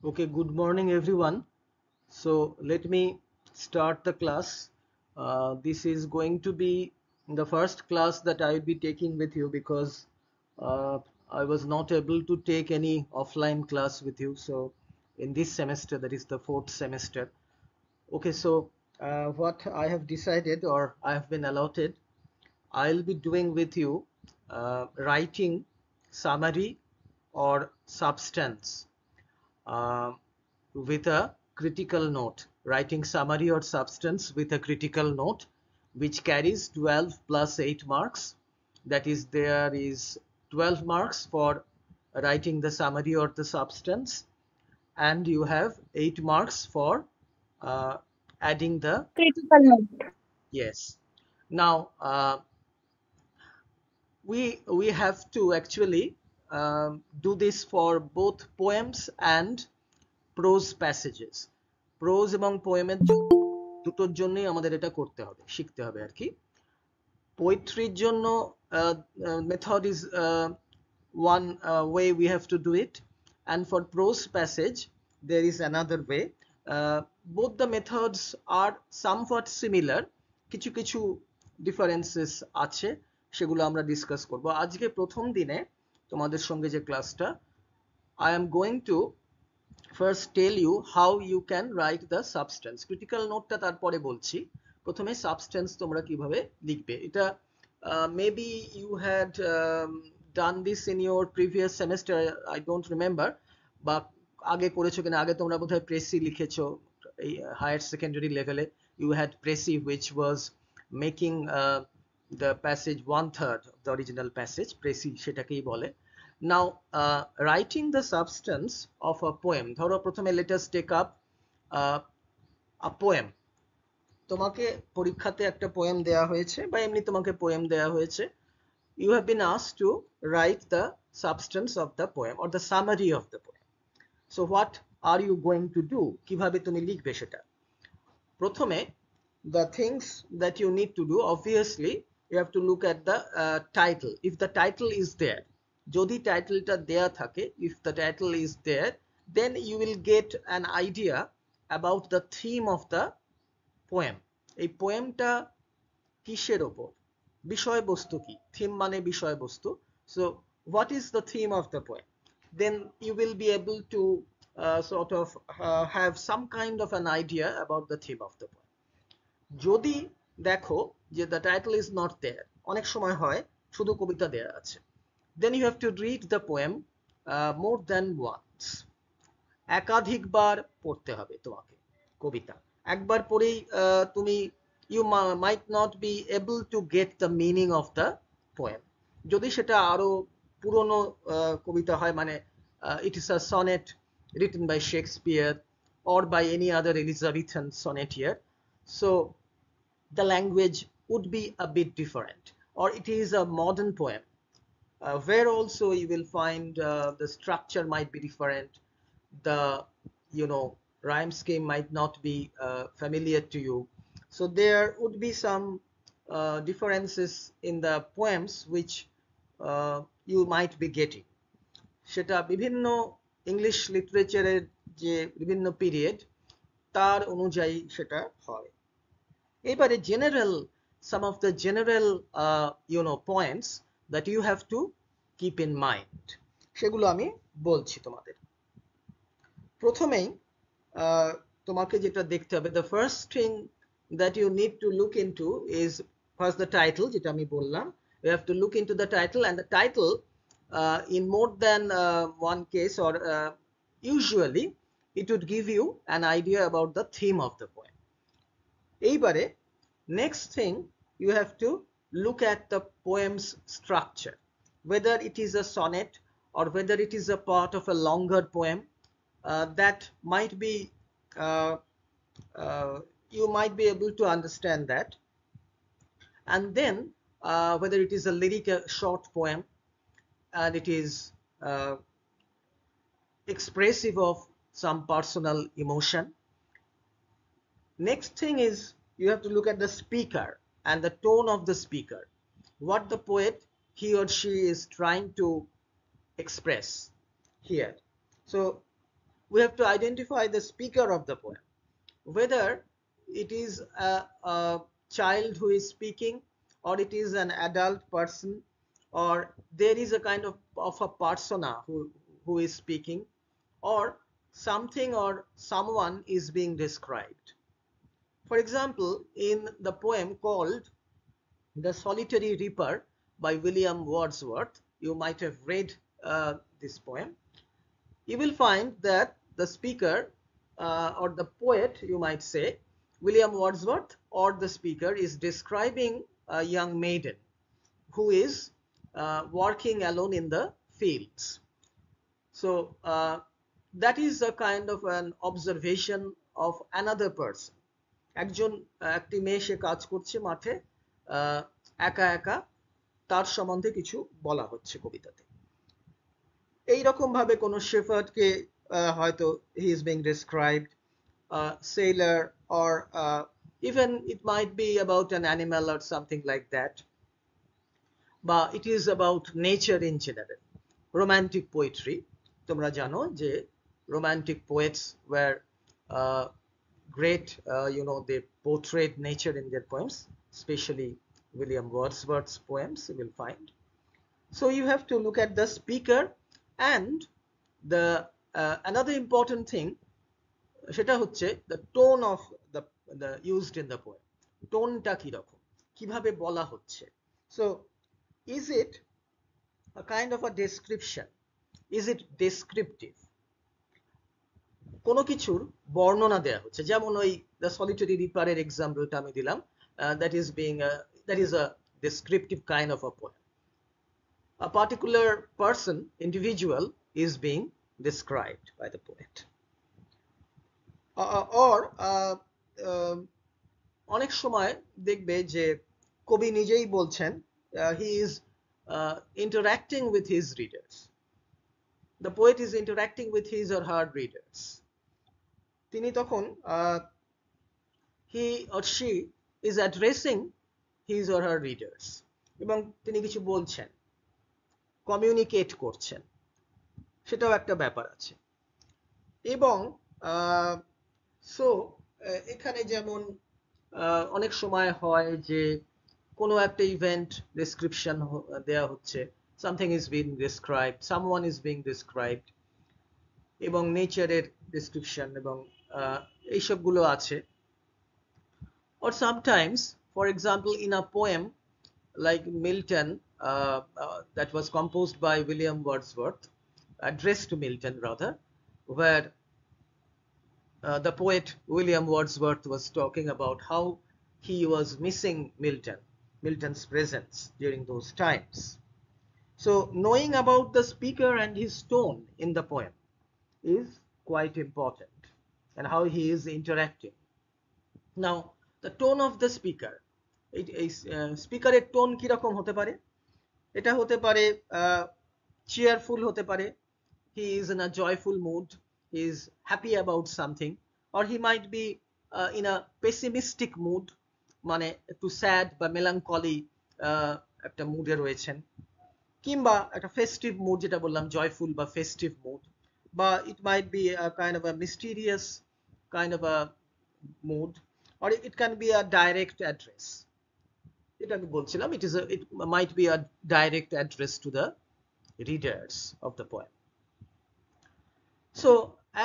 Okay, good morning everyone. So let me start the class. This is going to be the first class that I will be taking with you because uh, I was not able to take any offline class with you. So in this semester, that is the fourth semester. Okay, so what I have decided or I have been allotted, I'll be doing with you writing summary or substance uh, with a critical note, writing summary or substance with a critical note, which carries 12 plus 8 marks. That is, there is 12 marks for writing the summary or the substance, and you have 8 marks for uh, adding the Critical note. yes. Now, we have to actually do this for both poems and prose passages. Pros এবং পোয়েমের দুটোর জন্যই আমাদের এটা করতে হবে, শিখতে হবে আর কি। পোয়েট্রির জন্য method is one way we have to do it, and for prose passage there is another way. Both the methods are somewhat similar, কিছু কিছু differences আছে, সেগুলো আমরা ডিসকাস করব আজকে প্রথম দিনে। তোমাদের সঙ্গে যে ক্লাসটা, I am going to first tell you how you can write the substance. Critical note টা তারপরে বলছি, প্রথমে substance তোমরা কিভাবে লিখবে এটা। Maybe you had done this in your previous semester, I don't remember, বা আগে করেছো কিনা, আগে তোমরা বোধহয় প্রেসি লিখেছো এই হায়ার সেকেন্ডারি লেভেলে। You had presi which was making the passage 1/3 of the original passage, presi সেটাকেই বলে। Now, writing the substance of a poem, ধরো প্রথমে let us take up uh, a poem. তোমাকে পরীক্ষাতে একটা পোয়েম দেয়া হয়েছে বা এমনি তোমাকে পোয়েম দেয়া হয়েছে। You have been asked to write the substance of the poem or the summary of the poem. So what are you going to do? কিভাবে তুমি লিখবে সেটা? প্রথমে, the things that you need to do, obviously you have to look at the title. If the title is there, যদি টাইটেলটা দেয়া থাকে, if the title is there, then you will get an idea about the theme of the poem. এই পোয়েমটা কিসের ওপর, বিষয়বস্তু কি, theme মানে বিষয়বস্তু। So what is the theme of the poem? Then you will be able to sort of have some kind of an idea about the theme of the poem. যদি দেখো যে the title is not there, অনেক সময় হয় শুধু কবিতা দেয়া আছে, then you have to read the poem more than once. একাধিকবার পড়তে হবে তোমাকে কবিতা। একবার পড়েই তুমি you might not be able to get the meaning of the poem। যদি সেটা আরো পুরনো কবিতা হয়, মানে it is a sonnet written by Shakespeare or by any other Elizabethan sonneteer, so the language would be a bit different, or it is a modern poem where also you will find the structure might be different, the rhyme scheme might not be familiar to you, so there would be some differences in the poems which you might be getting। সেটা বিভিন্ন English লিটারেচারের যে বিভিন্ন period তার অনুযায়ী সেটা হয়। এবারে general, some of the general points that you have to keep in mind, সেগুলো আমি বলছি তোমাদের। প্রথমেই তোমাকে যেটা দেখতে হবে, the first thing that you need to look into is first the title, যেটা আমি বললাম। You have to look into the title, and the title in more than one case, or usually it would give you an idea about the theme of the poem। এইবারে next thing, you have to look at the poem's structure, whether it is a sonnet or whether it is a part of a longer poem. That might be uh, uh, you might be able to understand that. And then whether it is a lyric, a short poem, and it is expressive of some personal emotion. Next thing is you have to look at the speaker and the tone of the speaker, what the poet, he or she, is trying to express here. So we have to identify the speaker of the poem, whether it is a child who is speaking, or it is an adult person, or there is a kind of a persona who is speaking, or something or someone is being described. For example, in the poem called The Solitary Reaper by William Wordsworth, you might have read this poem. You will find that the speaker, or the poet, you might say, William Wordsworth, or the speaker is describing a young maiden who is working alone in the fields. So that is a kind of an observation of another person. একটি মেয়ে সে কাজ করছে মাঠে একা একা, তার সম্বন্ধে কিছু বলা হচ্ছে কবিতাতে। এইরকম ভাবে কোনো শেফার্ডকে হয়তো he is being described, sailor, or even it might be about an animal or something like that, but it is about nature in general. Romantic poetry, তোমরা জানো যে romantic poets were great, they portrayed nature in their poems, especially William Wordsworth's poems you will find. So you have to look at the speaker, and the another important thing, সেটা হচ্ছে the tone of the used in the poem. টোনটা কি রকম, কিভাবে বলা হচ্ছে. So is it a kind of a description, is it descriptive, কোনো কিছুর বর্ণনা দেয়া হচ্ছে, যেমন ওই the solitary reaper এর এক্সাম্পলটা আমি দিলাম, that is a descriptive kind of a poem. A particular person, individual, is being described by the poet. Or অনেক সময় দেখবে যে কবি নিজেই বলছেন he is interacting with his readers. The poet is interacting with his or her readers. তিনি তখন he or she is addressing his or her readers, এবং তিনি কিছু বলছেন, কমিউনিকেট করছেন, সেটাও একটা ব্যাপার আছে। এবং সো এখানে যেমন অনেক সময় হয় যে কোনো একটা ইভেন্ট ডেসক্রিপশন দেয়া হচ্ছে, something is being described, someone is being described, এবং নেচারের ডেসক্রিপশন এবং এইসবগুলো আছে। Or sometimes, for example, in a poem like Milton, that was composed by William Wordsworth, addressed to Milton rather, where the poet William Wordsworth was talking about how he was missing Milton's presence during those times. So knowing about the speaker and his tone in the poem is quite important, and how he is interacting. Now, the tone of the speaker, স্পিকারের tone কিরকম হতে পারে? এটা হতে পারে cheerful হতে পারে, he is in a joyful mood, he is happy about something, or he might be in a pessimistic mood, মানে একটু স্যাড বা মেলানকলি একটা মুডে রয়েছেন, কিংবা একটা ফেস্টিভ মুড, যেটা বললাম জয়ফুল বা ফেস্টিভ মুড, বা it might be a kind of a mysterious kind of a mood, or it can be a direct address. এটা আমি বলছিলাম, it might be a direct address to the readers of the poem. So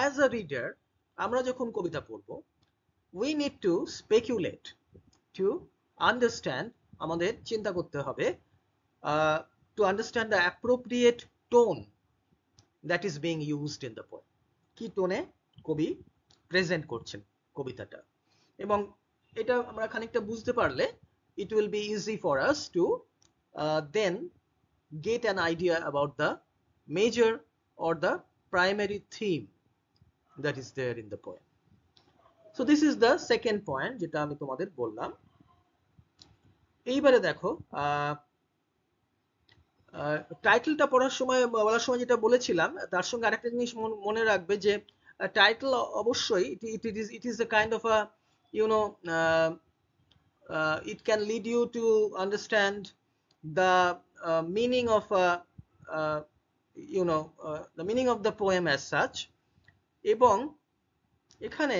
as a reader, আমরা যখন কবিতা পড়ব, we need to speculate, to understand, আমাদের চিন্তা করতে হবে, to understand the appropriate tone that is being used in the poem. কি টোনে কবি present করছেন কবিতাটা, এবং এটা আমরা খানিকটা বুঝতে পারলে it will be easy for us to then get an idea about the major or the primary theme that is there in the poem. So this is the second point যেটা আমি তোমাদের বললাম। এইবারে দেখো টাইটেলটা বলার সময় যেটা বলেছিলাম, তার সঙ্গে আরেকটা জিনিস মনে রাখবে যে টাইটেল অবশ্যই it is a kind of a, it can lead you to understand the meaning of the meaning of the poem as such. এবং এখানে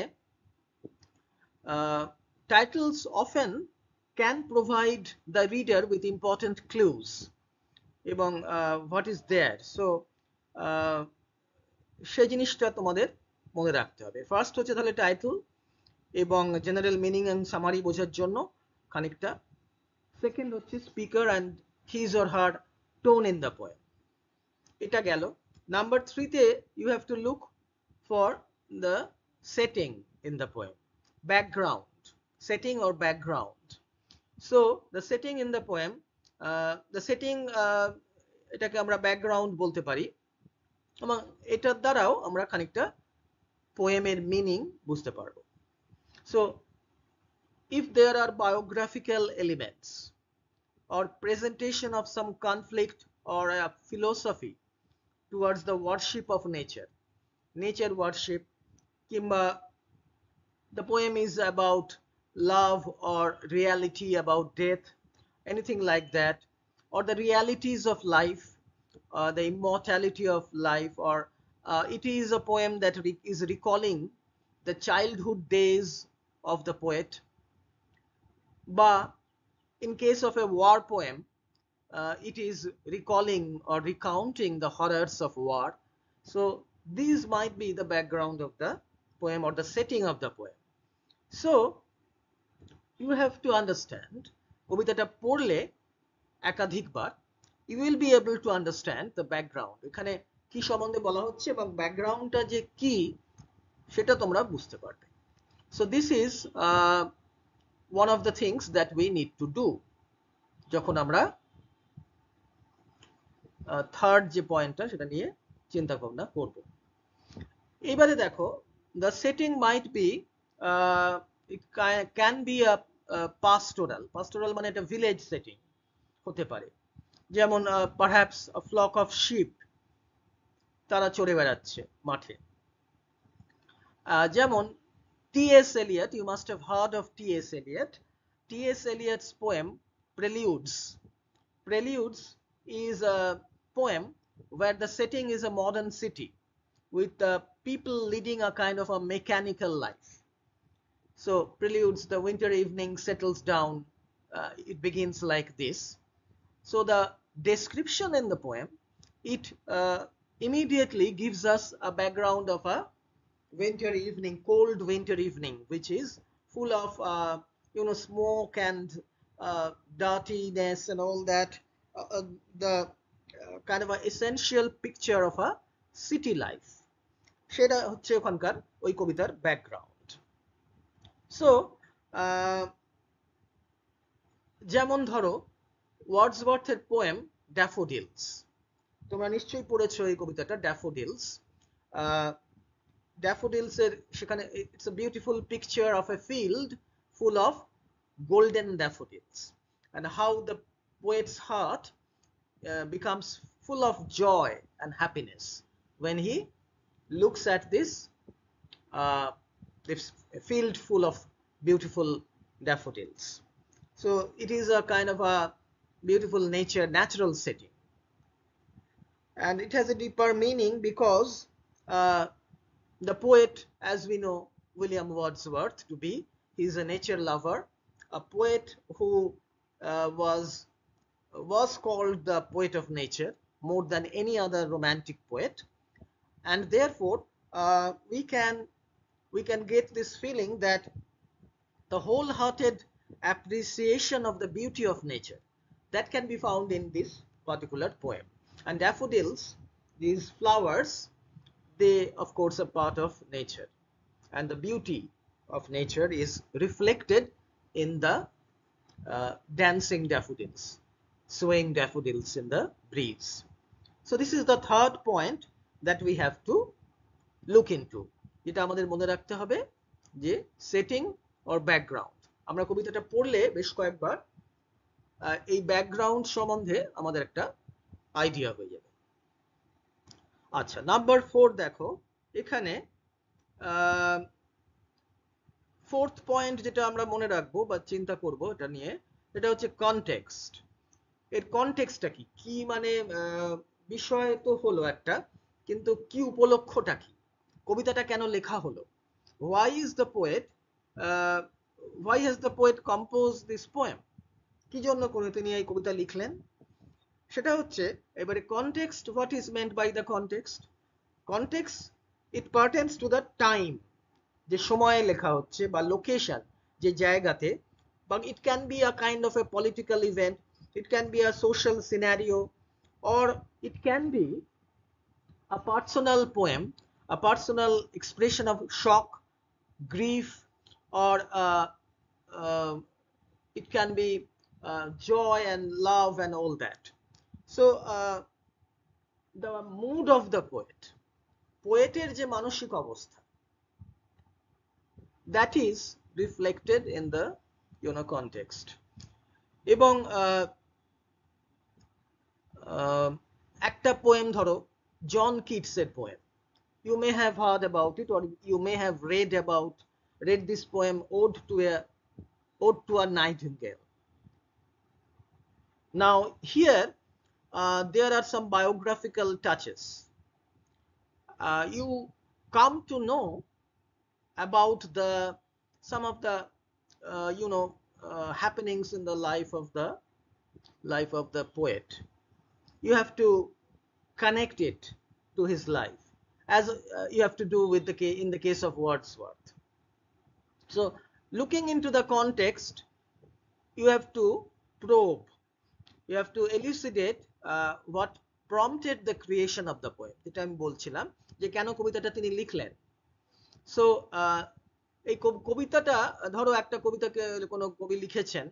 titles often can provide the reader with important clues এবং what is there, so সেই জিনিসটা তোমাদের মনে রাখতে হবে। First হচ্ছে তাহলে টাইটেল এবং জেনারেল মিনিং এন্ড সামারি বোঝার জন্য খানিকটা। সেকেন্ড হচ্ছে speaker and his or her tone in the poem, এটা গেল। নাম্বার 3 তে you have to look for the setting in the poem, background, setting or background. So the setting in the poem, the setting, এটাকে আমরা background বলতে পারি এবং এটার দ্বারাও আমরা খানিকটা পোয়েমের মিনিং বুঝতে পারবো। So if there are biographical elements or presentation of some conflict or a philosophy towards the worship of nature, nature worship, kimba the poem is about love or reality about death, anything like that, or the realities of life, the immortality of life, or it is a poem that is recalling the childhood days of the poet, বা in case of a war poem, it is recalling or recounting the horrors of war. So these might be the background of the poem or the setting of the poem. So you have to understand, কবিতাটা পড়লে একাধিকবার you will be able to understand the background, এখানে কি সম্বন্ধে বলা হচ্ছে এবং ব্যাকগ্রাউন্ডটা যে কি সেটা তোমরা বুঝতে পারবে। So this is one of the things that we need to do যখন আমরা থার্ড যে পয়েন্টটা সেটা নিয়ে চিন্তা ভাবনা করব। এবারে দেখো, the setting might be, it can be a pastoral মানে একটা ভিলেজ সেটিং হতে পারে, যেমন perhaps a flock of sheep, তারা চড়ে বেড়াচ্ছে মাঠে। যেমন T.S. Eliot, you must have heard of T.S. Eliot. T.S. Eliot's poem Preludes. Preludes is a poem where the setting is a modern city with people leading a kind of a mechanical life. So Preludes, the winter evening settles down, it begins like this. So the description in the poem, it immediately gives us a background of a winter evening, cold winter evening, which is full of smoke and dirtiness and all that, the kind of a essential picture of a city life, সেটা হচ্ছে ওখানকার ওই কবিতার background. So যেমন ধরো ওয়ার্ডসওয়ার্থের poem daffodils, তোমরা নিশ্চয়ই পড়েছো এই কবিতাটা ড্যাফোডিলস। Daffodils সেখানে it's a beautiful picture of a field full of golden daffodils and how the poet's heart becomes full of joy and happiness when he looks at this field full of beautiful daffodils. So it is a kind of a beautiful natural setting, and it has a deeper meaning because the poet, as we know William Wordsworth to be, he is a nature lover, a poet who was called the poet of nature more than any other romantic poet, and therefore we can get this feeling that the wholehearted appreciation of the beauty of nature that can be found in this particular poem. And daffodils, these flowers, they of course are part of nature, and the beauty of nature is reflected in the dancing daffodils, swaying daffodils in the breeze. So this is the third point that we have to look into, যেটা আমাদের মনে রাখতে হবে যে setting or background. আমরা কবিতাটা পড়লে বেশ কয়েকবার এই ব্যাকগ্রাউন্ড সম্বন্ধে আমাদের একটা আইডিয়া হয়ে যাবে। আচ্ছা, নাম্বার 4 দেখো, এখানে ফোর্থ পয়েন্ট যেটা আমরা মনে রাখবো বা চিন্তা করব এটা নিয়ে, এটা হচ্ছে কনটেক্সট। এর কনটেক্সটটা কি, কি মানে বিষয় তো হলো একটা, কিন্তু কি উপলক্ষটা কি, কবিতাটা কেন লেখা হলো, why is the poet why has the poet composed this poem, কি জন্য তিনি এই কবিতা লিখলেন, সেটা হচ্ছে এবারে context, what is meant by the context. Context, it pertains to the time, যে সময়ে লেখা হচ্ছে, বা লোকেশন, যে জায়গাতে, বা it can be a kind of a political event, it can be a social scenario, or it can be a personal poem, a personal expression of shock, grief, or it can be joy and love and all that. So the mood of the poet, পোয়েটের যে মানসিক অবস্থা, that is reflected in the context. এবং একটা poem ধরো, জন কিটসের poem, you may have heard about it, or you may have read this poem, ode to a nightingale. Now here there are some biographical touches. You come to know about some of the happenings in the life of the poet. You have to connect it to his life, as you have to do in the case of Wordsworth. So looking into the context, you have to probe, you have to elucidate what prompted the creation of the poem, যেটা আমি বলছিলাম যে কেন কবিতাটা তিনি লিখলেন. So এই কবিতাটা ধরো, একটা কবিতাকে কোনো কবি লিখেছেন,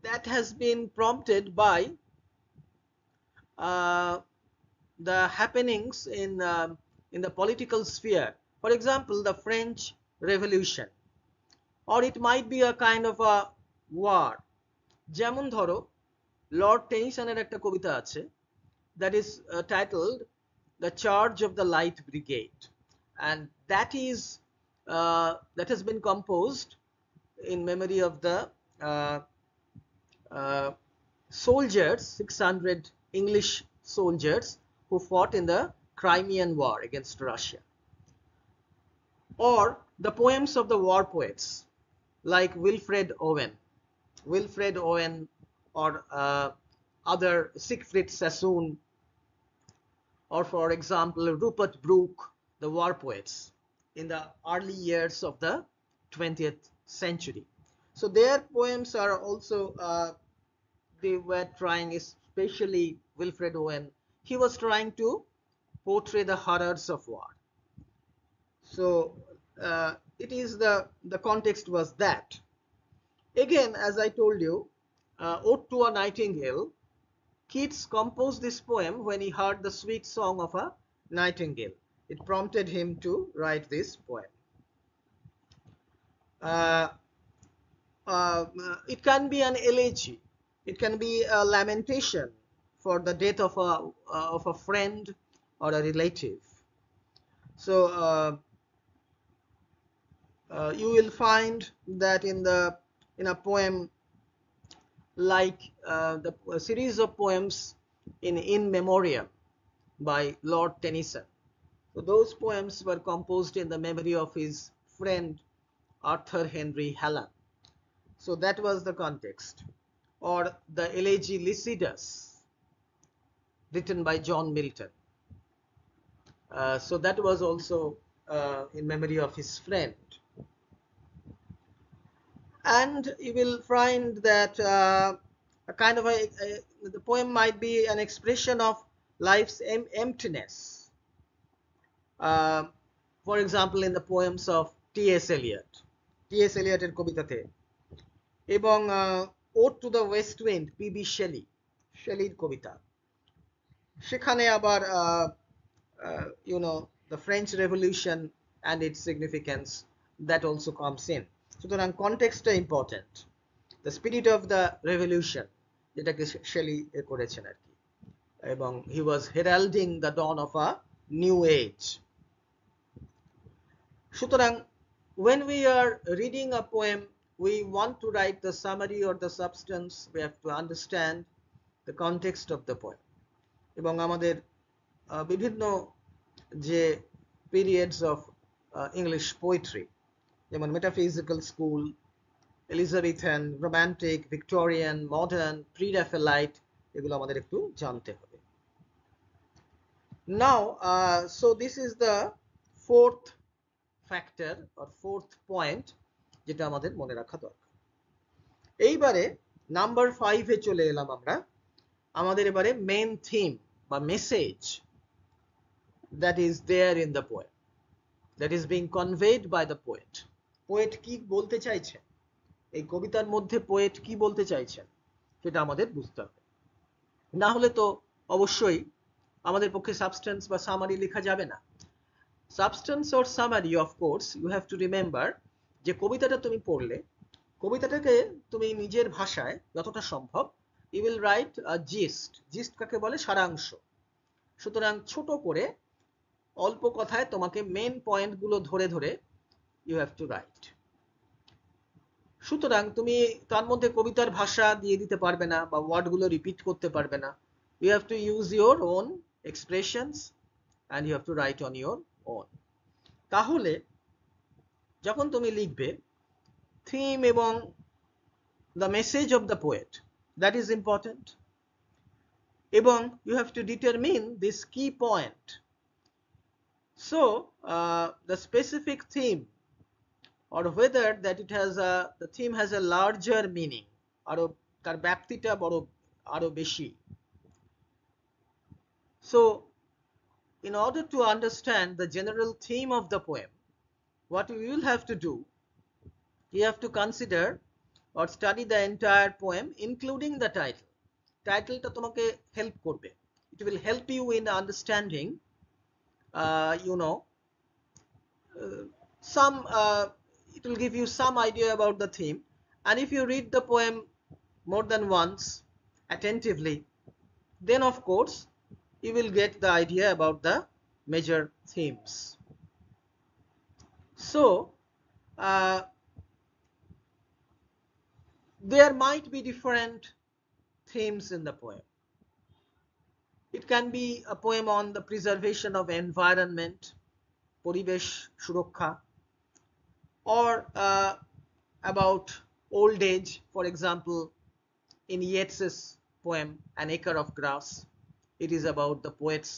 that has been prompted by the happenings in the political sphere, for example the French Revolution, or it might be a kind of a war. যেমন ধরো লর্ড টেনিসনের একটা কবিতা আছে, that is titled The Charge of the Light Brigade, and that has been composed in memory of the soldiers, 600 English soldiers who fought in the Crimean War against Russia. Or the poems of the war poets like Wilfred Owen, or other Siegfried Sassoon, or for example Rupert Brooke, the war poets in the early years of the 20th century. So their poems are also they were trying, especially Wilfred Owen, he was trying to portray the horrors of war. So it is the context was that. Again, as I told you, Ode to a Nightingale, Keats composed this poem when he heard the sweet song of a nightingale. It prompted him to write this poem. It can be an elegy, it can be a lamentation for the death of a friend or a relative. So you will find that in a poem like the series of poems in Memoriam by Lord Tennyson. So those poems were composed in the memory of his friend Arthur Henry Hallam. So that was the context. Or the elegy Lycidas, written by John Milton. So that was also in memory of his friend. And you will find that a kind of the poem might be an expression of life's emptiness. For example, in the poems of T.S. Eliot এর কবিতাতে, এবং Ode to the West Wind, P.B. Shelleyর কবিতা, সেখানে আবার the French Revolution and its significance, that also comes in. সুতরাং কনটেক্সটটা important, the spirit of the revolution, যেটাকে Shelley করেছেন আর কি, এবং he was heralding the dawn of a new age. সুতরাং when we are reading a poem, we want to write the summary or the substance, we have to understand the context of the poem. এবং আমাদের বিভিন্ন যে periods of English poetry, যেমন metaphysical school, Elizabethan, romantic, Victorian, modern, pre Raphaelite, এগুলো আমাদের একটু জানতে হবে। Now, so this is the fourth factor or fourth point যেটা আমাদের মনে রাখা দরকার। এইবারে নাম্বার 5 এ চলে এলাম আমরা। আমাদের এবারে মেইন থিম বা message that is there in the poem, that is being conveyed by the poet. Poet কি বলতে চাইছেন, এই কবিতার মধ্যে পোয়েট কি বলতে চাইছেন সেটা আমাদের বুঝতে হবে। না হলে তো অবশ্যই আমাদের পক্ষে সাবস্টেন্স বা সামারি লেখা যাবে না। Substance or summary, of course you have to remember যে কবিতাটা তুমি পড়লে, কবিতাটাকে তুমি নিজের ভাষায় যতটা সম্ভব you will write a gist. Gist কাকে বলে? সারাংশ। সুতরাং ছোট করে অল্প কথায় তোমাকে মেন পয়েন্টগুলো ধরে ধরে ইউ হ্যাভ টু রাইট। সুতরাং তুমি তার মধ্যে কবিতার ভাষা দিয়ে দিতে পারবে না বা ওয়ার্ডগুলো রিপিট করতে পারবে না। You have to use your own expressions and you have to write on your own. তাহলে যখন তুমি লিখবে থিম এবং the message of the poet, that is important, এবং you have to determine this কি point. So the specific theme or whether that it has the theme has a larger meaning, আরো তার ব্যাপ্তিটা বড় আরো বেশি। So in order to understand the general theme of the poem, what we will have to do, you have to consider or study the entire poem including the title. টাইটেলটা তোমাকে help করবে, it will help you in understanding you know some it will give you some idea about the theme, and if you read the poem more than once attentively, then of course you will get the idea about the major themes. So there might be different themes in the poem. It can be a poem on the preservation of environment, পরিবেশ সুরক্ষা, or about old age. For example, in Yeats's poem An Acre of Grass, it is about the poet's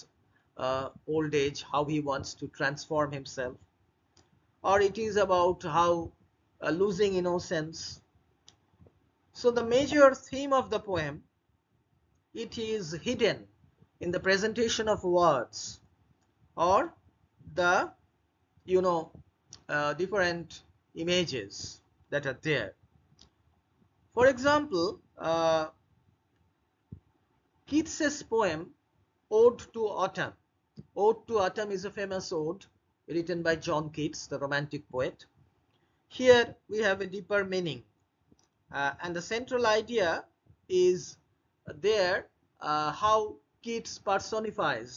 old age, how he wants to transform himself, or it is about how losing innocence. So the major theme of the poem, it is hidden in the presentation of words or the different images that are there. For example, Keats's poem Ode to Autumn. Ode to Autumn is a famous ode written by John Keats, the romantic poet. Here we have a deeper meaning, and the central idea is there how Keats personifies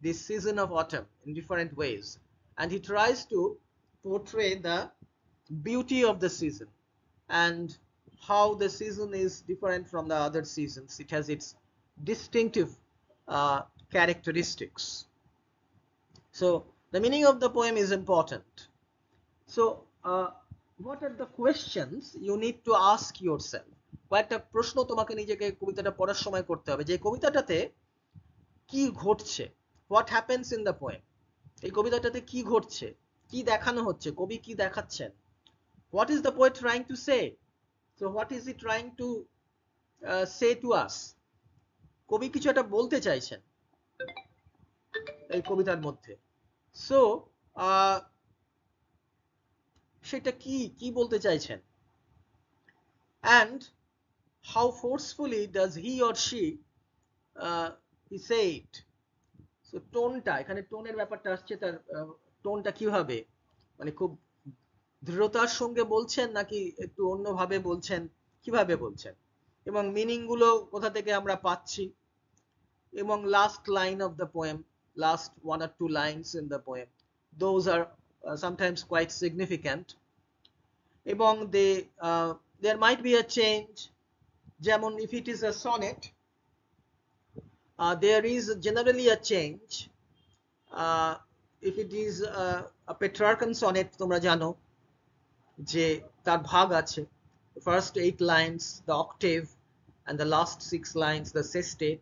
this season of autumn in different ways, and he tries to portray the beauty of the season and how the season is different from the other seasons. It has its distinctive characteristics. So the meaning of the poem is important. So what are the questions you need to ask yourself? কয়েকটা প্রশ্ন তোমাকে নিজেকে কবিতাটা পড়ার সময় করতে হবে যে কবিতাটাতে কি ঘটছে, what happens in the poem, এই কবিতাটাতে কি ঘটছে, কি দেখানো হচ্ছে, কবি কি দেখাচ্ছেন, what is the poet trying to say, so what is he trying to say to us, কবি কিছু একটা বলতে চাইছেন এই কবিতার মধ্যে। সো সেটা কি কি বলতে চাইছেন, and how forcefully does he or she he say it. So টোনটা, এখানে টোনের ব্যাপারটা আসছে, তার টোনটা কিভাবে, মানে খুব দৃঢ়তার সঙ্গে বলছেন নাকি একটু অন্যভাবে বলছেন, কিভাবে বলছেন, এবং মিনিং গুলো কোথা থেকে আমরা পাচ্ছি, এবং last line of the poem, last one or two lines in the poem, those are sometimes quite significant, এবং there might be a change, যেমন if it is a sonnet, there is generally a change if it is a Petrarchan sonnet, তোমরা জানো যে তার ভাগ আছে, first 8 lines the octave and the last 6 lines the sestet,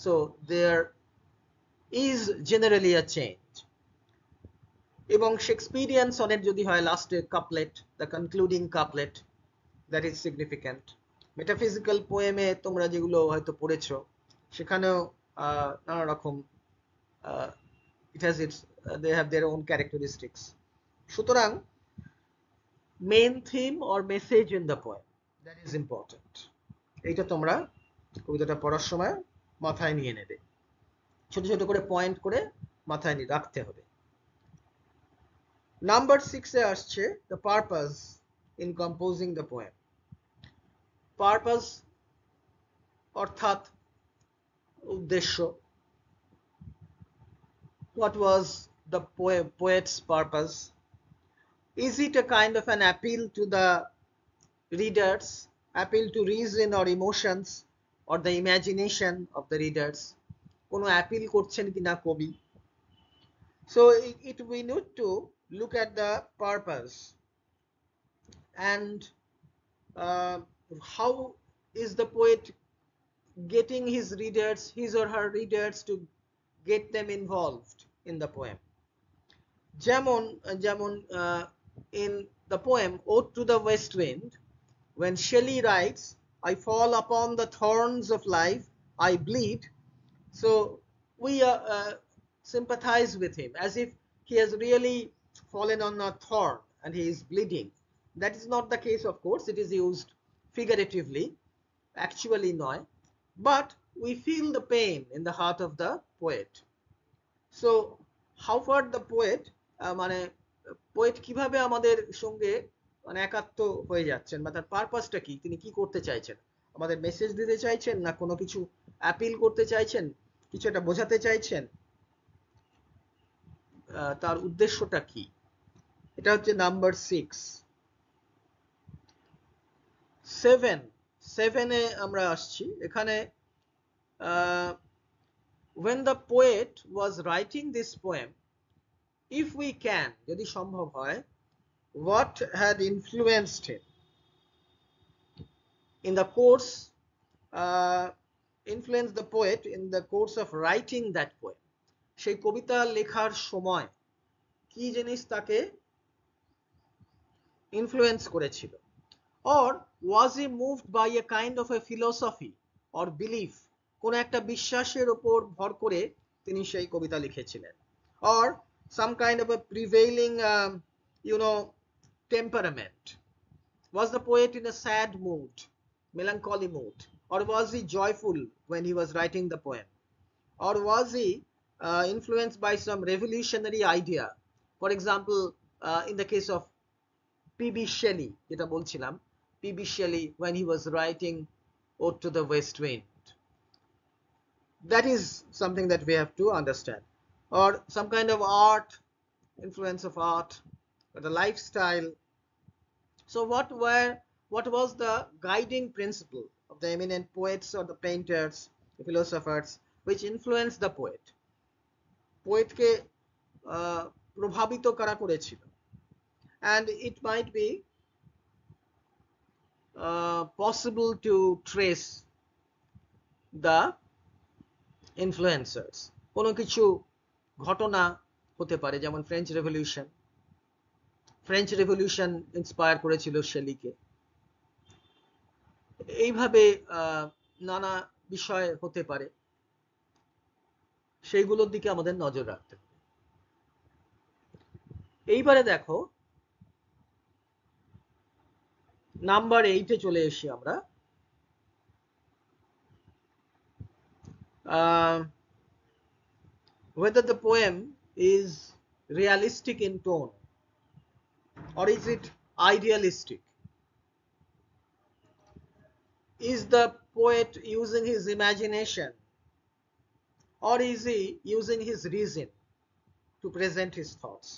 so there is generally a change. এবং Shakespearean sonnet যদি হয় লাস্টের couplet, the concluding couplet, that is significant. Metaphysical পোয়েমে তোমরা যেগুলো হয়তো পড়েছো সেখানেও নানা রকম it has its they have their own characteristics. সুতরাং main theme or message in the poem, that is important. এইটা তোমরা কবিতাটা পড়ার সময় মাথায় নিয়ে নেবে, ছোট ছোট করে পয়েন্ট করে মাথায় রাখতে হবে। নাম্বার 6 এ আসছে the purpose in composing the poem. Purpose অর্থাৎ উদ্দেশ্য। What was the poet's purpose? Is it a kind of an appeal to the readers, appeal to reason or emotions or the imagination of the readers? কোনো appeal করছেন কিনা কবি? So we need to look at the purpose and how is the poet getting his readers, his or her readers, to get them involved in the poem. যেমন in the poem Ode to the West Wind, when Shelley writes, I fall upon the thorns of life, I bleed, so we sympathize with him as if he has really fallen on a thorn and he is bleeding. That is not the case, of course, it is used figuratively, actually নয়, but we feel the pain in the heart of the poet. So how far the poet মানে poet কিভাবে আমাদের সঙ্গে মানে একাত্ম হয়ে যাচ্ছেন, বা তার পারপাসটা কি, তিনি কি করতে চাইছেন, আমাদের মেসেজ দিতে চাইছেন না কোনো কিছু অ্যাপিল করতে চাইছেন, কিছু একটা বোঝাতে চাইছেন, তার উদ্দেশ্যটা কি, এটা হচ্ছে নাম্বার 6। 7 এ আমরা আসছি। এখানে when the poet was writing this poem, if we can, যদি সম্ভব হয়, what had influenced him in the course, influenced the poet in the course of writing that poem, সেই কবিতা লেখার সময় কি জিনিস তাকে ইনফ্লুয়েন্স করেছিল, or was he moved by a kind of a philosophy or belief, কোন একটা বিশ্বাসের উপর ভর করে তিনি সেই কবিতা লিখেছিলেন, or some kind of a prevailing temperament. Was the poet in a sad mood, melancholy mood, or was he joyful when he was writing the poem, or was he influenced by some revolutionary idea, for example in the case of P.B. Shelley, যেটা বলছিলাম, P.B. Shelley when he was writing Ode to the West Wind. That is something that we have to understand, or some kind of art, influence of art, or the lifestyle. So what was the guiding principle of the eminent poets or the painters, the philosophers, which influenced the poet? পোয়েটকে প্রভাবিত করা করেছিল, and it might be possible to trace the influencers. কোনো কিছু ঘটনা হতে পারে, যেমন French revolution inspire করেছিল শেলিকে, এইভাবে নানা বিষয় হতে পারে, সেইগুলোর দিকে আমাদের নজর রাখতে হবে। এইবারে দেখো নাম্বার 8 এ চলে এসি আমরা। Whether the poem is realistic in tone or is it idealistic? Is the poet using his imagination or is he using his reason to present his thoughts?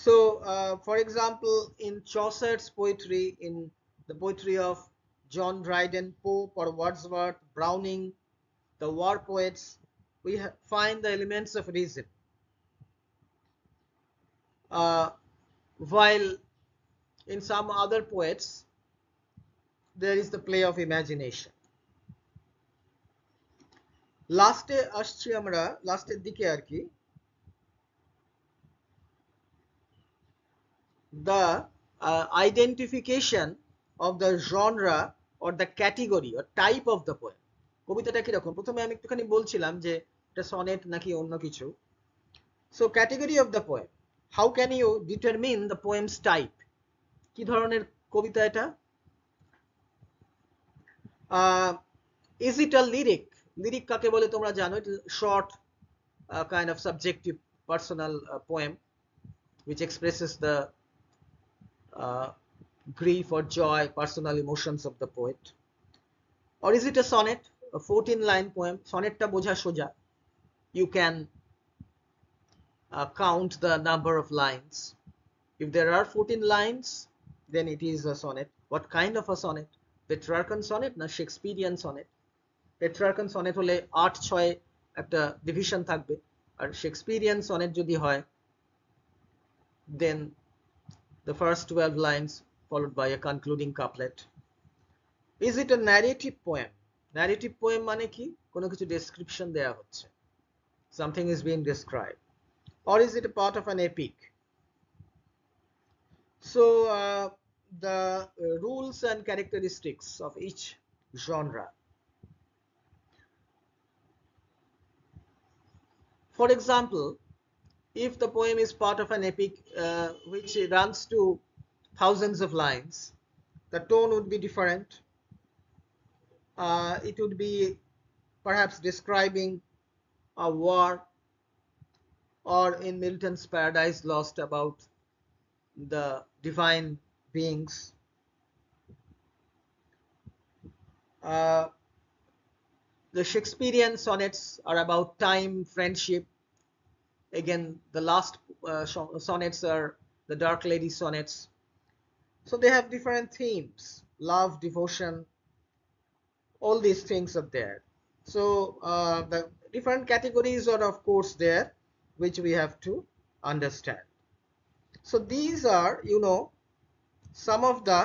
So for example, in Chaucer's poetry, in the poetry of John Dryden, Pope or Wordsworth, Browning, the war poets, we find the elements of reason, while in some other poets there is the play of imagination. লাস্টে আসছি আমরা, লাস্টের দিকে আর কি, the identification of the genre or the category or type of the poem. কবিতাটা কিরকম, প্রথমে আমি একটুখানি বলছিলাম যে এটা সনেট নাকি অন্য কিছু। So category of the poem, how can you determine the poem's type? কি ধরনের কবিতা এটা? Is it a lyric? Lyric কাকে বলে তোমরা জানো, it is short kind of subjective personal poem which expresses the grief or joy, personal emotions of the poet. Or is it a sonnet, a 14-line poem? Sonnet-টা বোঝা সোজা, you can count the number of lines. If there are 14 lines, then it is a sonnet. What kind of a sonnet? Petrarchan sonnet না Shakespearean sonnet? Petrarchan sonnet হলে 8-6 একটা division থাকবে, আর Shakespearean sonnet যদি হয় then the first 12 lines followed by a concluding couplet. Is it a narrative poem? Narrative poem মানে কি, কোনো কিছু ডেসক্রিপশন দেয়া হচ্ছে, something is being described. Or is it a part of an epic? So the rules and characteristics of each genre. For example, if the poem is part of an epic which runs to thousands of lines, the tone would be different. It would be perhaps describing a war, or in Milton's Paradise Lost about the divine beings. The Shakespearean sonnets are about time, friendship. Again, the last sonnets are the Dark Lady sonnets. So they have different themes, love, devotion, all these things are there. So the different categories are of course there, which we have to understand. So these are, some of the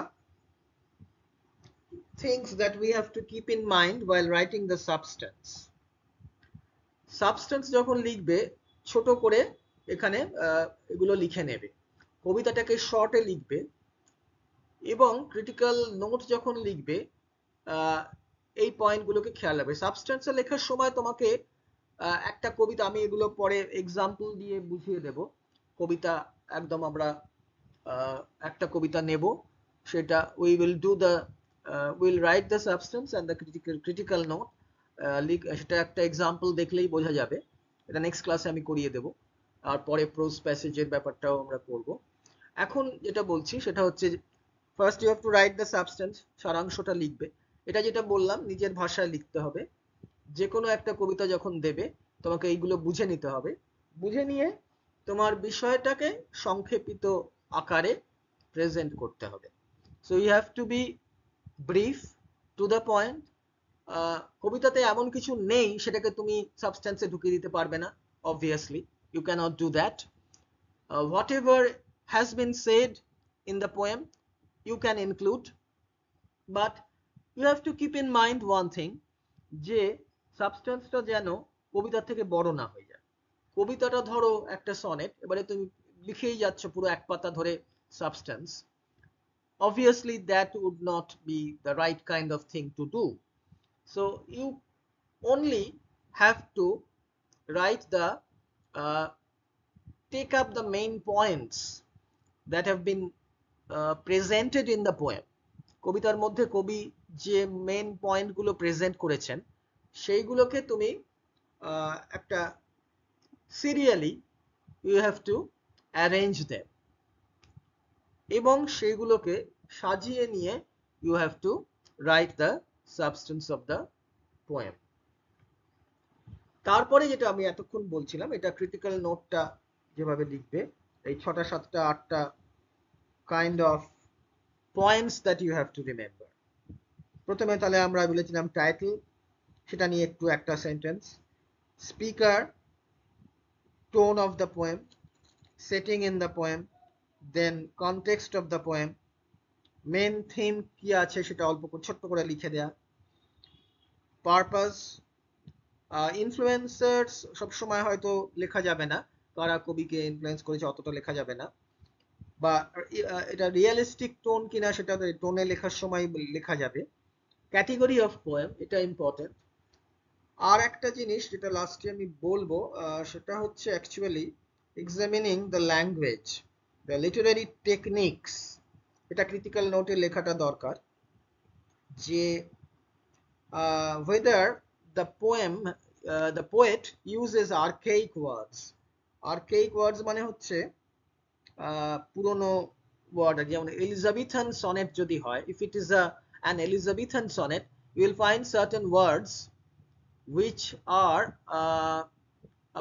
things that we have to keep in mind while writing the substance. Substance যখন লিখবে ছোট করে এখানে এগুলো লিখে নেবে, কবিতাটাকে শর্টে লিখবে, এবং ক্রিটিক্যাল নোট যখন লিখবে এই পয়েন্টগুলোকে খেয়াল রাখবে। সাবস্টেন্সে লেখার সময় তোমাকে একটা কবিতা, আমি এগুলো পরে এক্সাম্পল দিয়ে বুঝিয়ে দেব, কবিতা একদম আমরা একটা কবিতা নেব, সেটা we'll write the substance and the critical note, সেটা একটা এক্সাম্পল দেখলেই বোঝা যাবে, এটা নেক্সট ক্লাসে আমি করিয়ে দেব, আর পরে প্রোজ প্যাসেজের ব্যাপারটাও আমরা করব। এখন যেটা বলছি সেটা হচ্ছে, first you have to write the substance, সারাংশটা লিখবে। এটা যেটা বললাম নিজের ভাষায় লিখতে হবে। যে কোনো একটা কবিতা যখন দেবে তোমাকে এইগুলো বুঝে নিতে হবে, বুঝে নিয়ে তোমার বিষয়টাকে সংক্ষেপিত আকারে প্রেজেন্ট করতে হবে। So you have to be brief, to the point. কবিতাতে এমন কিছু নেই সেটাকে তুমি সাবস্টেন্সে ঢুকিয়ে দিতে পারবে না, obviously you can't do that. Whatever has been said in the poem you can include, but you have to keep in mind one thing, যে সাবস্টেন্সটা যেন কবিতা থেকে বড় না হয়ে যায়। কবিতাটা ধরো একটা সনেট, এবারে তুমি লিখেই যাচ্ছ পুরো এক পাতা ধরে substance, obviously that would not be the right kind of thing to do. So you only have to write the take up the main points that have been presented in the poem. কবিতার মধ্যে কবি যে main পয়েন্টগুলো present করেছেন সেইগুলোকে তুমি একটা serially you have to arrange them, এবং সেইগুলোকে সাজিয়ে নিয়ে you have to write the substance of the poem. তারপরে যেটা আমি এতক্ষণ বলছিলাম, এটা ক্রিটিক্যাল নোটটা যেভাবে লিখবে, এই 6টা 7টা 8টা kind of points that you have to remember. প্রথমে তাহলে আমরা বলেছিলাম টাইটেল, সেটা নিয়ে একটু একটা sentence, speaker, tone of the poem, setting in the poem, then context of the poem, main theme কি আছে সেটা অল্প ছোট্ট করে লিখে দেয়া, পারপাস, ইনফ্লুয়েন্সার্স সবসময় হয়তো লেখা যাবে না, কারা কবিকে ইনফ্লুয়েন্স করেছে অতটা লেখা যাবে না, বা এটা রিয়েলিস্টিক টোন কিনা সেটা টোনে লেখার সময় লেখা যাবে, ক্যাটেগরি অফ পোয়েম এটা ইম্পর্টেন্ট। আর একটা জিনিস যেটা লাস্টে আমি বলবো সেটা হচ্ছে actually examining the language, the Literary techniques, এটা ক্রিটিক্যাল নোটে লেখাটা দরকার, যে whether the poet uses archaic words. Archaic words মানে হচ্ছে পুরনো ওয়ার্ড, যেমন এলিজাবেথান সনেট যদি হয়, if it is an Elizabethan sonnet, you will find certain words which are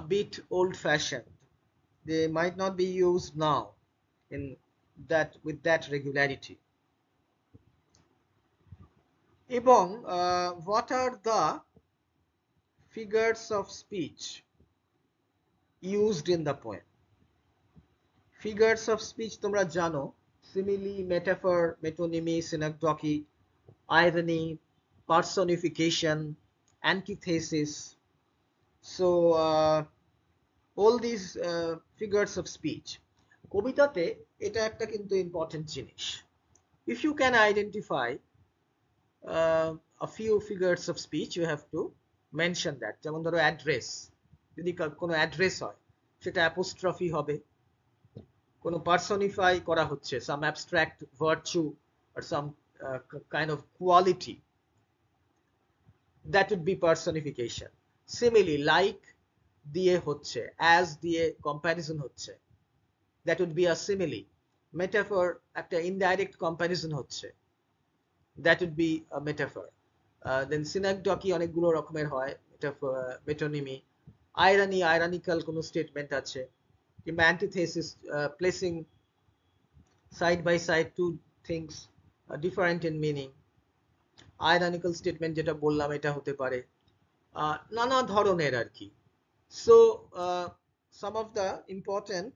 a bit old fashioned, they might not be used now in that with that regularity. এবং what are the figures of speech used in the poem? Figures of speech তোমরা জানো, simile, metaphor, metonymy, synecdoche, irony, personification, antithesis. So all these figures of speech, কবিতাতে এটা একটা কিন্তু important জিনিস। If you can identify a few figures of speech, you have to mention that. যেমন ধরো address, যদি কোনো অ্যাড্রেস হয় সেটা অ্যাপোস্ট্রফি হবে, কোনো পার্সনিফাই করা হচ্ছে, some abstract virtue or some kind of quality, that would be personification. Simile, like দিয়ে হচ্ছে, as দিয়ে comparison হচ্ছে, that would be a simile. Metaphor, একটা indirect comparison হচ্ছে, that would be a metaphor. Then synecdoche অনেকগুলো রকমের হয়, metonymy, irony, ironical কোনো স্টেটমেন্ট আছে, কিংবা antithesis, placing side by side two things different in meaning. Ironical statement যেটা বললাম এটা হতে পারে, নানা ধরনের আর কি। So some of the important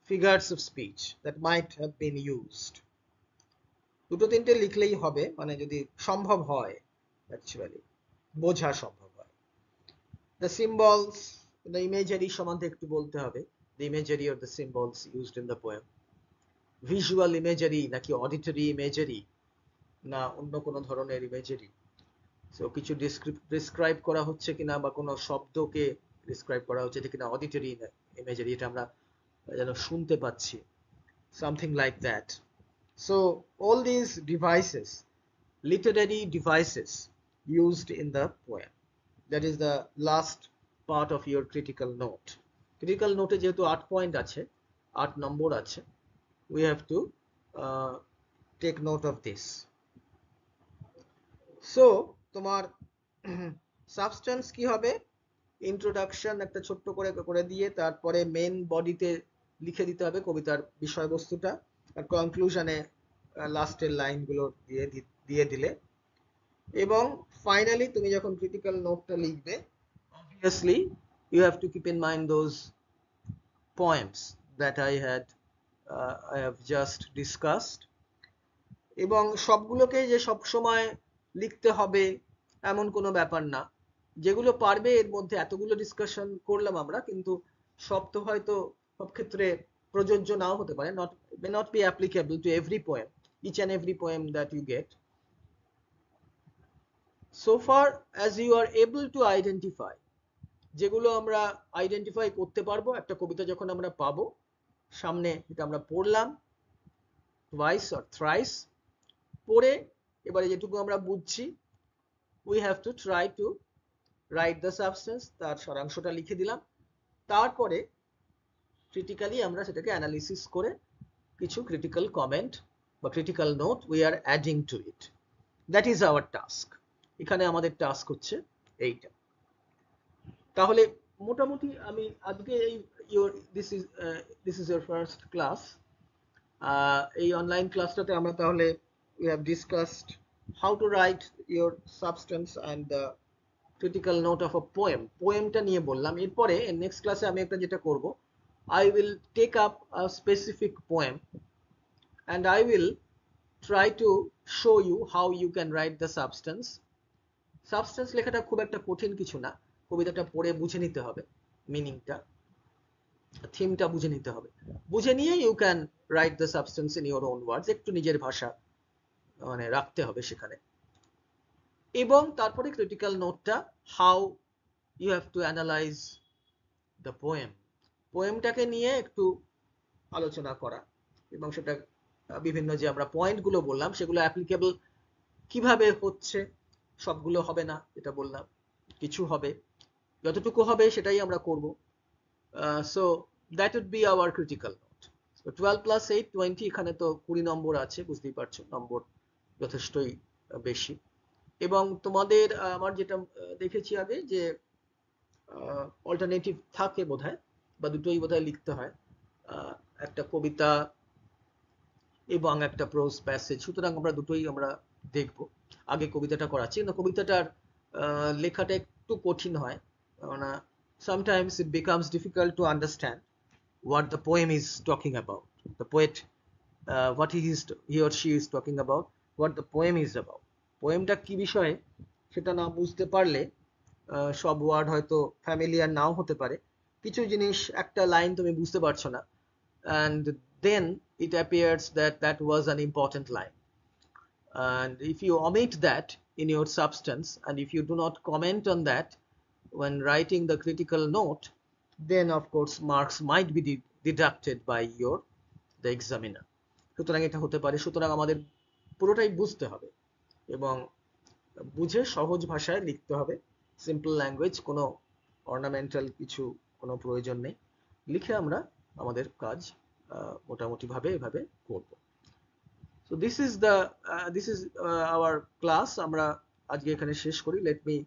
figures of speech that might have been used, দুটো তিনটে লিখলেই হবে, মানে যদি সম্ভব হয়, অ্যাকচুয়ালি বোঝা সম্ভব হয়। The symbols, the imagery সম্বন্ধে একটু বলতে হবে, the imagery or the symbols used in the poem. Visual imagery নাকি auditory imagery না অন্য কোনো ধরনের ইমেজারি, সো কিছু ডিসক্রাইব করা হচ্ছে কিনা বা কোনো শব্দকে ডিসক্রাইব করা হচ্ছে কিনা, অডিটরি ইমেজারি, এটা আমরা যেন শুনতে পাচ্ছি, something like that. So all these devices, literary devices used in the poem, that is the last part of your critical note. Critical note এ যেহেতু 8 পয়েন্ট আছে, 8 নম্বর আছে, we have to take note of this. So তোমার substance কি হবে, introduction একটা ছোট্ট করে করে দিয়ে তারপরে মেন বডিতে লিখে দিতে হবে কবিতার বিষয়বস্তুটা, আর কনক্লুশনে লাস্টের লাইনগুলো দিয়ে দিলে, এবং ফাইনালি তুমি যখন ক্রিটিক্যাল নোটটা লিখবে, obviously you have to keep in mind those poems that I have just discussed. এবং সবগুলোকে যে সব সময় লিখতে হবে এমন কোনো ব্যাপার না, যেগুলো পারবে, এর মধ্যে এতগুলো ডিসকাশন করলাম আমরা, কিন্তু সব তো হয়তো সব ক্ষেত্রে প্রযোজ্য নাও হতে পারে, may not be applicable to every poem, each and every poem that you get. So far as you are able to identify, যেগুলো আমরা আইডেন্টিফাই করতে পারবো, একটা কবিতা যখন আমরা পাবো সামনে, এটা আমরা পড়লাম twice or thrice, পড়ে এবারে যেটুকু আমরা বুঝছি, we have to try to write the substance, তার সারাংশটা লিখে দিলাম, তারপরে ক্রিটিক্যালি আমরা সেটাকে অ্যানালিসিস করে কিছু ক্রিটিক্যাল কমেন্ট বা critical note we are adding to it. That is our task. এখানে আমাদের টাস্ক হচ্ছে এইটা। তাহলে মোটামুটি আমি আজকে এই this is your first class, এই অনলাইন ক্লাসটাতে আমরা তাহলে we have discussed how to write your substance and the critical note of a poem, পোয়েমটা নিয়ে বললাম। এরপরে নেক্সট ক্লাসে আমি একটা যেটা করব, I will take up a specific poem and I will try to show you how you can write the substance. Substance লেখাটা খুব একটা কঠিন কিছু না, কবিতাটা পড়ে বুঝে নিতে হবে, মিনিংটা, থিমটা বুঝে নিতে হবে, বুঝে নিয়ে you can write the substance in your own words, একটু নিজের ভাষা মানে রাখতে হবে সেখানে। এবং তারপরে ক্রিটিক্যাল নোটটা, how you have to analyse the poem, পোয়েমটাকে নিয়ে একটু আলোচনা করা, এবং সেটা বিভিন্ন যে আমরা পয়েন্টগুলো বললাম সেগুলো অ্যাপ্লিকেবল কিভাবে হচ্ছে, সবগুলো হবে না এটা বললাম, কিছু হবে, যতটুকু হবে সেটাই আমরা করব। So that would be our critical note. 12 plus 8 20, এখানে তো 20 নম্বর আছে, বুঝতেই পারছো নম্বর যথেষ্টই বেশি। এবং তোমাদের আমার যেটা দেখেছি আগে যে অল্টারনেটিভ থাকে বোধহয়, বা দুটোই বোধহয় লিখতে হয়, একটা কবিতা এবং একটা প্রোজ প্যাসেজ, সুতরাং আমরা দুটোই আমরা দেখব। আগে কবিতাটা করাচ্ছি, কিন্তু কবিতাটার লেখাটা একটু কঠিন হয়, কেননা sometimes it becomes difficult to understand what the poem is talking about, the poet what he or she is talking about, what the poem is about, পোয়েমটা কি বিষয়ে সেটা না বুঝতে পারলে সব ওয়ার্ড হয়তো ফ্যামিলিয়ার নাও হতে পারে, কিছু জিনিস একটা লাইন তুমি বুঝতে পারছো না, and then it appears that that was an important line, and if you omit that in your substance and if you do not comment on that when writing the critical note, then of course marks might be deducted by the examiner. সুতরাং এটা হতে পারে, সুতরাং আমাদের পুরোটাই বুঝতে হবে এবং বুঝে সহজ ভাষায় লিখতে হবে, সিম্পল ল্যাঙ্গুয়েজ, কোনো অর্নামেন্টাল কিছু কোনো প্রয়োজন নেই, লিখে আমরা আমাদের কাজ মোটামুটি ভাবে এভাবে করব। So this is our class, আমরা আজকে এখানে শেষ করি। Let me